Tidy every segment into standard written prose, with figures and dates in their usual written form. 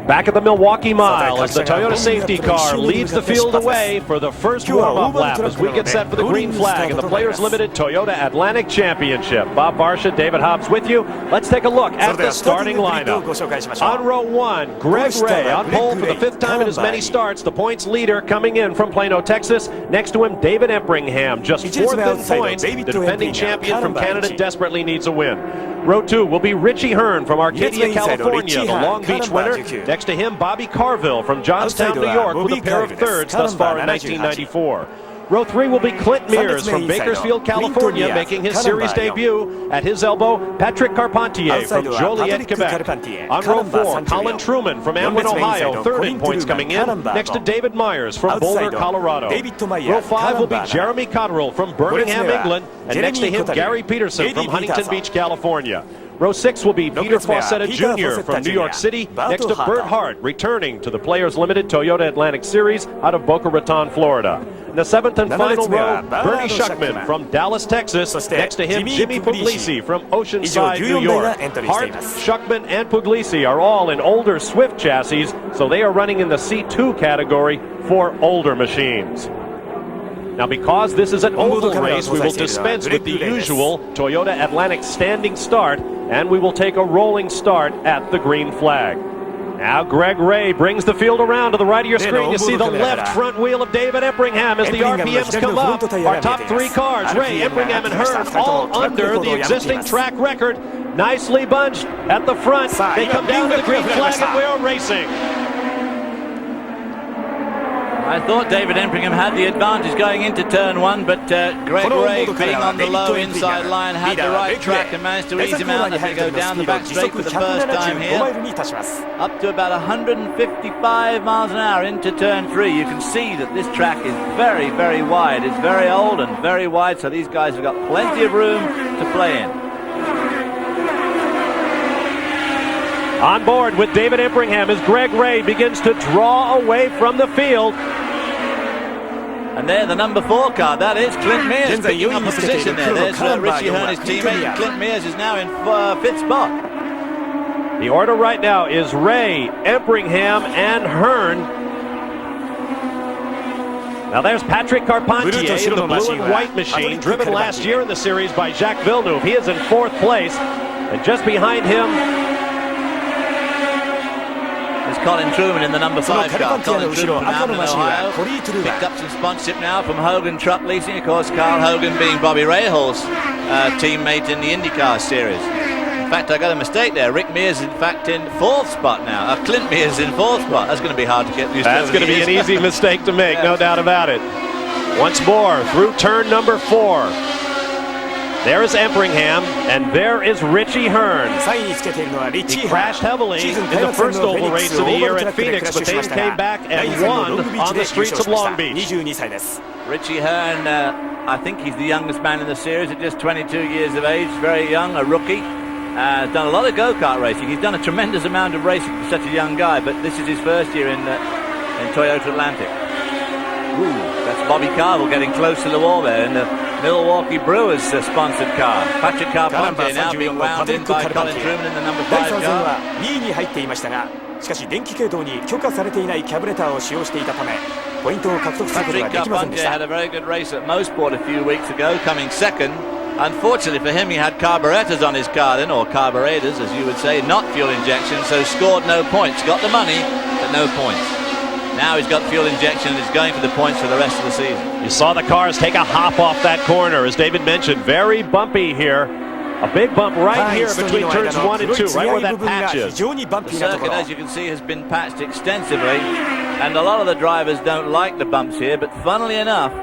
Back at the Milwaukee Mile as the Toyota safety car leads the field away for the first warm-up lap as we get set for the green flag in the Players Limited Toyota Atlantic Championship. Bob Barsha, David Hobbs with you. Let's take a look at the starting lineup. On row 1, Greg Ray on pole for the 5th time in as many starts. The points leader coming in from Plano, Texas. Next to him, David Empringham, just 4th in points. The defending champion from Canada desperately needs a win. Row 2 will be Richie Hearn from Arcadia, California, the Long Beach winner. Next to him, Bobby Carville from Johnstown, New York, with a pair of thirds thus far in 1994. Row 3 will be Clint Mears from Bakersfield, California, making his series debut. At his elbow, Patrick Carpentier from Joliet, Quebec. On row 4, Colin Truman from Amwin, Ohio, 3rd in points coming in, next to David Myers from Boulder, Colorado. Row 5 will be Jeremy Cotterill from Birmingham, England, and next to him, Gary Peterson from Huntington Beach, California. Row 6 will be Peter Fawcetta Jr. from New York City, next to Bert Hart, returning to the Players Limited Toyota Atlantic Series out of Boca Raton, Florida. In the 7th and final row, Bernie Schuckman from Dallas, Texas, next to him, Jimmy Puglisi from Oceanside, New York. Hart, Schuckman, and Puglisi are all in older Swift chassis, so they are running in the C2 category for older machines. Now, because this is an oval race, we will dispense with the usual Toyota Atlantic standing start, and we will take a rolling start at the green flag. Now Greg Ray brings the field around to the right of your screen. You see the left front wheel of David Empringham as the RPMs come up. Our top 3 cars, Ray, Empringham, and Hearn, all under the existing track record. Nicely bunched at the front. They come down to the green flag and we are racing. I thought David Empringham had the advantage going into turn 1, but Greg Ray, being on the low inside line, had the right track and managed to ease him out as they go down the back straight for the first time here. Up to about 155 miles an hour into turn 3. You can see that this track is very, very wide. It's very old and very wide, so these guys have got plenty of room to play in. On board with David Empringham as Greg Ray begins to draw away from the field. And there, the number 4 car, that is Clint Mears picking up a position there. There's Richie Hearn, his teammate, and Clint Mears is now in 5th spot. The order right now is Ray, Empringham, and Hearn. Now there's Patrick Carpentier in the blue and white machine, driven last year in the series by Jacques Villeneuve. He is in 4th place, and just behind him is Colin Truman in the number 5 car. Colin Truman from Alton, Ohio. Picked up some sponsorship now from Hogan Truck Leasing. Of course, Carl Hogan being Bobby Rahal's teammate in the IndyCar series. In fact, I got a mistake there. Rick Mears, in fact, in 4th spot now. Clint Mears in 4th spot. That's going to be hard to get used to. That's going to be an easy mistake to make, no doubt about it. Once more, through turn number 4. There is Empringham, and there is Richie Hearn. He crashed heavily in the first oval race of the year at Phoenix, but then came back and won on the streets of Long Beach. Richie Hearn, I think he's the youngest man in the series at just 22 years of age, very young, a rookie. Has done a lot of go-kart racing. He's done a tremendous amount of racing for such a young guy, but this is his first year in Toyota Atlantic. Ooh, that's Bobby Carville getting close to the wall there in the Milwaukee Brewers sponsored car. Patrick Carpentier now being wound in by Colin Truman in the number 5 car. Patrick Carpentier had a very good race at Mosport a few weeks ago, coming 2nd. Unfortunately for him, he had carburetors on his car then, or carburetors as you would say, not fuel injection, so scored no points. Got the money, but no points. Now he's got fuel injection and is going for the points for the rest of the season. You saw the cars take a hop off that corner, as David mentioned. Very bumpy here. A big bump right here between turns 1 and 2, right where that patch is. The circuit, as you can see, has been patched extensively, and a lot of the drivers don't like the bumps here, but funnily enough,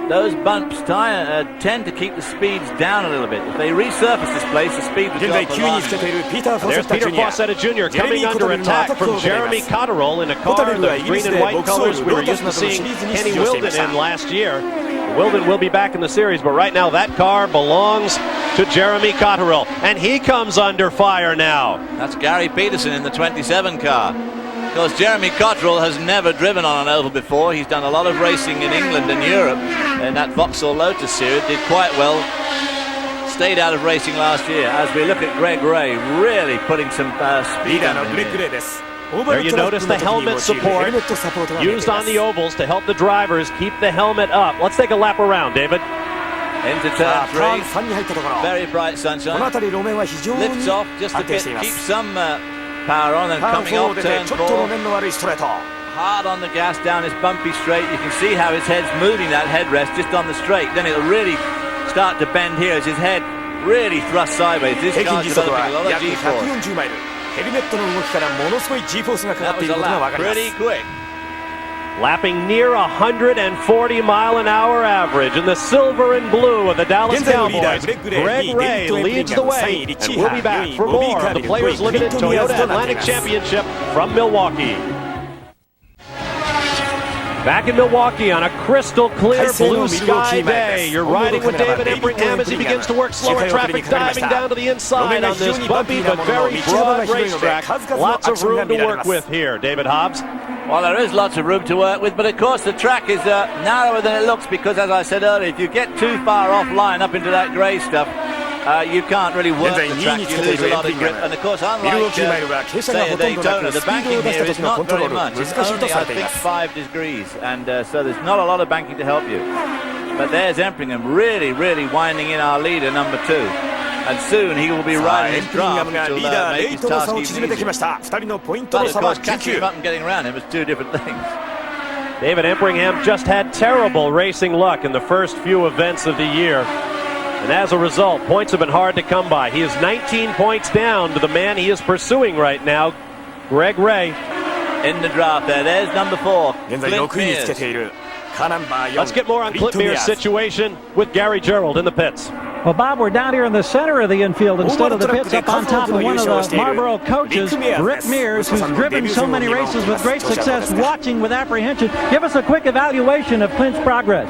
those bumps tend to keep the speeds down a little bit. If they resurface this place, the speed would drop a lot. There's Peter Fawcetta Jr. coming under attack from Jeremy Cotterill in a car, the green and white colors we were used to seeing Kenny Wilden in last year. Wilden will be back in the series, but right now that car belongs to Jeremy Cotterill, and he comes under fire now. That's Gary Peterson in the 27 car. Of course, Jeremy Cotterill has never driven on an oval before. He's done a lot of racing in England and Europe in that Vauxhall Lotus series. Did quite well. Stayed out of racing last year. As we look at Greg Ray really putting some speed on him. There you notice the helmet support used on the ovals to help the drivers keep the helmet up. Let's take a lap around, David. Into turn 3. Very bright sunshine. Lifts off just a bit, keeps some power on, and coming off turn 4. Hard on the gas down this bumpy straight. You can see how his head's moving that headrest just on the straight. Then it'll really start to bend here as his head really thrusts sideways. This car's developing a lot of G-force. That was a lap, pretty quick. Lapping near 140-mile-an-hour average in the silver and blue of the Dallas Cowboys. Greg Ray leads the way, and we'll be back for more of the Players Limited Toyota Atlantic Championship from Milwaukee. Back in Milwaukee on a crystal clear blue sky day. You're riding with David Empringham as he begins to work slower traffic, diving down to the inside on this bumpy but very broad racetrack. Lots of room to work with here, David Hobbs. Well, there is lots of room to work with, but of course the track is narrower than it looks because, as I said earlier, if you get too far offline up into that grey stuff, you can't really work the track. You lose a lot of grip. And of course, unlike, say, a Daytona, the banking here is not very much. It's only, I think, 5 degrees. And so there's not a lot of banking to help you. But there's Empringham really, really winding in our leader, number 2. And soon he will be riding his draft, which will make his task easy. But of course, catching him up and getting around him is 2 different things. David Empringham just had terrible racing luck in the first few events of the year. And as a result, points have been hard to come by. He is 19 points down to the man he is pursuing right now, Greg Ray. In the draft there. There's number 4, Clint Mears. Let's get more on Clint Mears' situation with Gary Gerald in the pits. Well, Bob, we're down here in the center of the infield instead of the pits, up on top of one of the Marlboro coaches, Rick Mears, who's driven so many races with great success, watching with apprehension. Give us a quick evaluation of Clint's progress.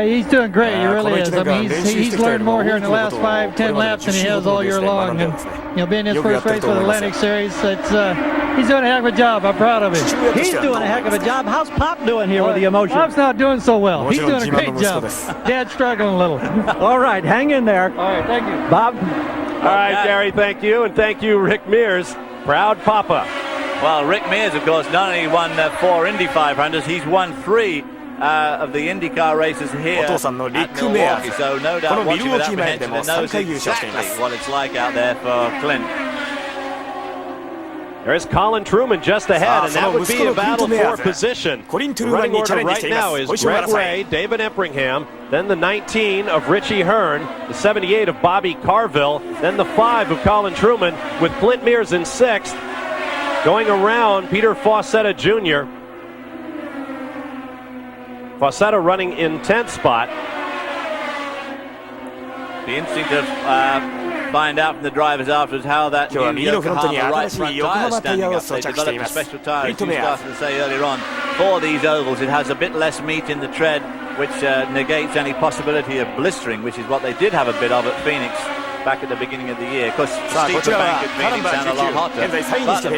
He's doing great. He really is. I mean, he's learned more here in the last 5-10 laps than he has all year long. And being his first race with the Atlantic Series, he's doing a heck of a job. I'm proud of him. He's doing a heck of a job. How's Pop doing here with the emotion? Pop's not doing so well. He's doing a great job. Dad's struggling a little. All right, hang in there. All right, thank you. Bob? All right, Gary, thank you. And thank you, Rick Mears. Proud Papa. Well, Rick Mears, of course, not only won 4 Indy 500s, he's won 3 of the IndyCar races here at Milwaukee. So no doubt watching with apprehension and knows exactly what it's like out there for Clint. There's Colin Truman just ahead, and that would be a battle for position. The running order right now is Greg Ray, David Empringham, then the 19 of Richie Hearn, the 78 of Bobby Carville, then the 5 of Colin Truman, with Clint Mears in 6th. Going around, Peter Fawcetta Jr. Fawcetta running in 10th spot. Be interesting to find out from the drivers afterwards how that new Yokohama right front tyre is standing up. They developed a special tyre, as you started to say earlier on, for these ovals. It has a bit less meat in the tread, which negates any possibility of blistering, which is what they did have a bit of at Phoenix back at the beginning of the year. Of course, steeper bank at Phoenix sound a lot hotter. But of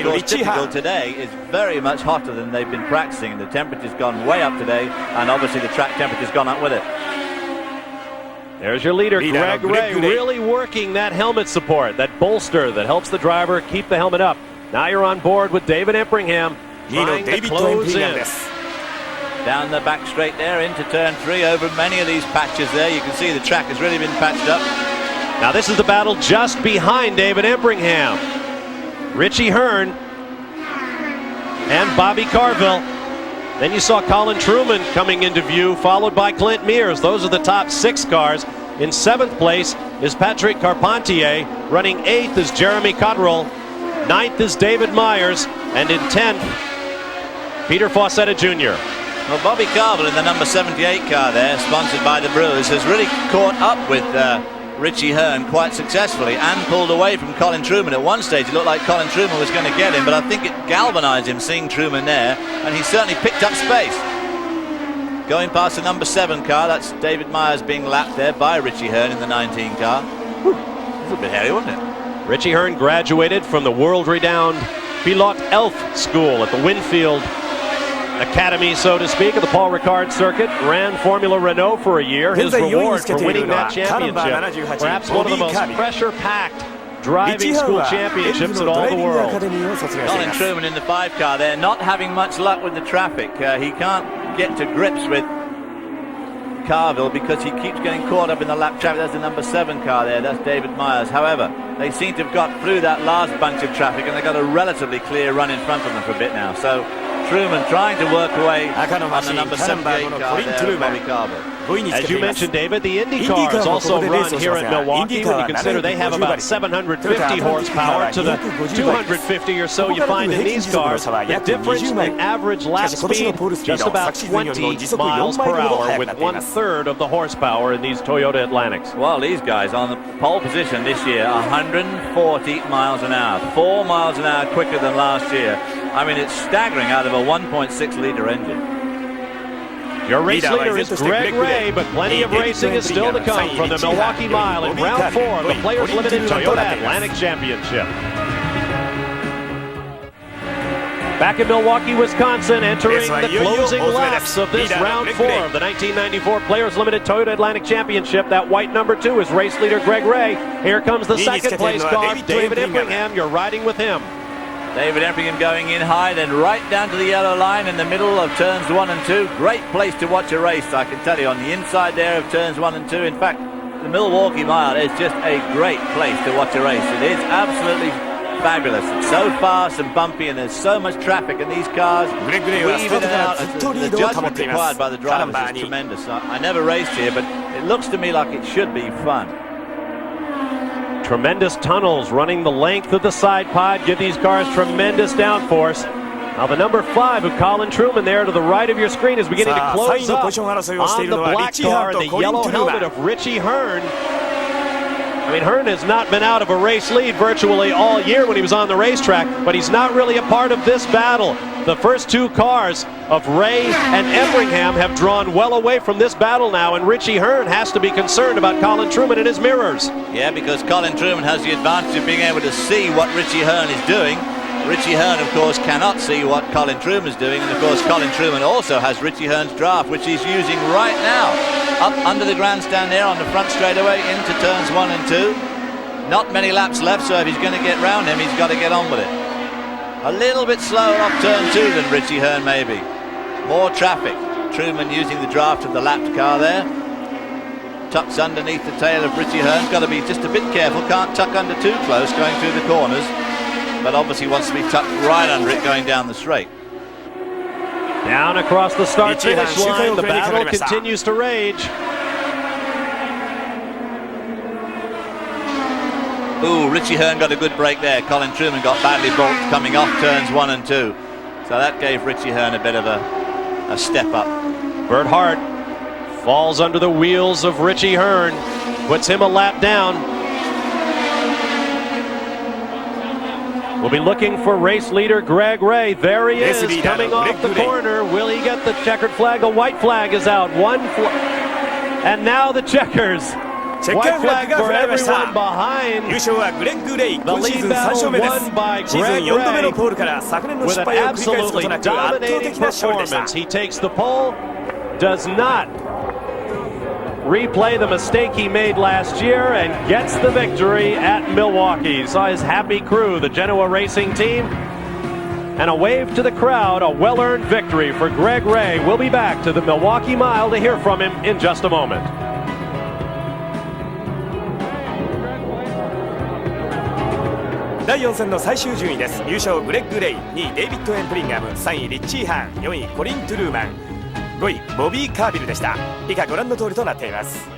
course, typical today is very much hotter than they've been practicing. The temperature's gone way up today, and obviously the track temperature's gone up with it. There's your leader, Greg Ray, really working that helmet support, that bolster that helps the driver keep the helmet up. Now you're on board with David Empringham, trying to close in. Down the back straight there into turn 3 over many of these patches there. You can see the track has really been patched up. Now this is the battle just behind David Empringham. Richie Hearn and Bobby Carville. Then you saw Colin Truman coming into view, followed by Clint Mears. Those are the top 6 cars. In 7th place is Patrick Carpentier. Running 8th is Jeremy Cotterill. 9th is David Myers. And in 10th, Peter Fawcetta Jr. Well, Bobby Carville in the number 78 car there, sponsored by the Brewers, has really caught up with Richie Hearn quite successfully and pulled away from Colin Truman. At one stage it looked like Colin Truman was going to get him, but I think it galvanized him seeing Truman there, and he certainly picked up space. Going past the number 7 car, that's David Myers being lapped there by Richie Hearn in the 19 car. Whew, a little bit hairy, wasn't it? Richie Hearn graduated from the world-renowned Pilote Elf School at the Winfield Academy, so to speak, of the Paul Ricard circuit. Ran Formula Renault for a year. His reward for winning that championship, perhaps one of the most pressure-packed driving school championships in all the world. Colin Truman in the 5 car there, not having much luck with the traffic. He can't get to grips with Carville because he keeps getting caught up in the lap traffic. That's the number 7 car there, that's David Myers. However, they seem to have got through that last bunch of traffic and they've got a relatively clear run in front of them for a bit now. So Truman trying to work away on the number 78 car there, Bobby Carville. As you mentioned, David, the Indy cars also run here at Milwaukee. When you consider they have about 750 horsepower to the 250 or so you find in these cars, the difference in average lap speed just about 20 miles per hour, with 1/3 of the horsepower in these Toyota Atlantics. Well, these guys on the pole position this year, 140 miles an hour, 4 miles an hour quicker than last year. I mean, it's staggering out of a 1.6-liter engine. Your race leader is Greg Ray, but plenty of racing is still to come from the Milwaukee Mile in round 4 of the Players Limited Toyota Atlantic Championship. Back in Milwaukee, Wisconsin, entering the closing laps of this round 4 of the 1994 Players Limited Toyota Atlantic Championship. That white number 2 is race leader Greg Ray. Here comes the second place car, David Impringham. You're riding with him. David Impringham going in high, then right down to the yellow line in the middle of turns 1 and 2. Great place to watch a race, I can tell you, on the inside there of turns 1 and 2. In fact, the Milwaukee Mile is just a great place to watch a race. It is absolutely fabulous. It's so fast and bumpy, and there's so much traffic, and these cars weave in and out. The judgment required by the drivers is tremendous. I never raced here, but it looks to me like it should be fun. Tremendous tunnels running the length of the side pod give these cars tremendous downforce. Now the number 5 of Colin Truman there to the right of your screen is beginning to close up on the black car and the yellow helmet of Richie Hearn. I mean, Hearn has not been out of a race lead virtually all year when he was on the racetrack, but he's not really a part of this battle. The first 2 cars of Ray and Impringham have drawn well away from this battle now, and Richie Hearn has to be concerned about Colin Truman in his mirrors. Yeah, because Colin Truman has the advantage of being able to see what Richie Hearn is doing. Richie Hearn, of course, cannot see what Colin Truman is doing, and of course Colin Truman also has Richie Hearn's draft, which he's using right now. Up under the grandstand there on the front straightaway into turns 1 and 2. Not many laps left, so if he's going to get round him, he's got to get on with it. A little bit slower off turn 2 than Richie Hearn, maybe. More traffic. Truman using the draft of the lapped car there. Tucks underneath the tail of Richie Hearn. Got to be just a bit careful. Can't tuck under too close going through the corners. But obviously wants to be tucked right under it going down the straight. Down across the start-finish line, the battle continues to rage. Ooh, Richie Hearn got a good break there. Colin Truman got badly balked coming off turns 1 and 2. So that gave Richie Hearn a bit of a step up. Bert Hart falls under the wheels of Richie Hearn, puts him a lap down. We'll be looking for race leader Greg Ray. There he is, coming off the corner. Will he get the checkered flag? A white flag is out. And now the checkers. White flag for everyone behind. The lead battle won by Greg Ray with an absolutely dominating performance. He takes the pole, does not replay the mistake he made last year, and gets the victory at Milwaukee. Saw his happy crew, the Genoa Racing team, and a wave to the crowd. A well-earned victory for Greg Ray. We'll be back to the Milwaukee Mile to hear from him in just a moment.第4戦の最終順位です。優勝グレッグ・レイ、2位デイビッド・エンプリンガム、3位リッチー・ハーン、4位コリン・トゥルーマン、5位ボビー・カービルでした。以下ご覧の通りとなっています。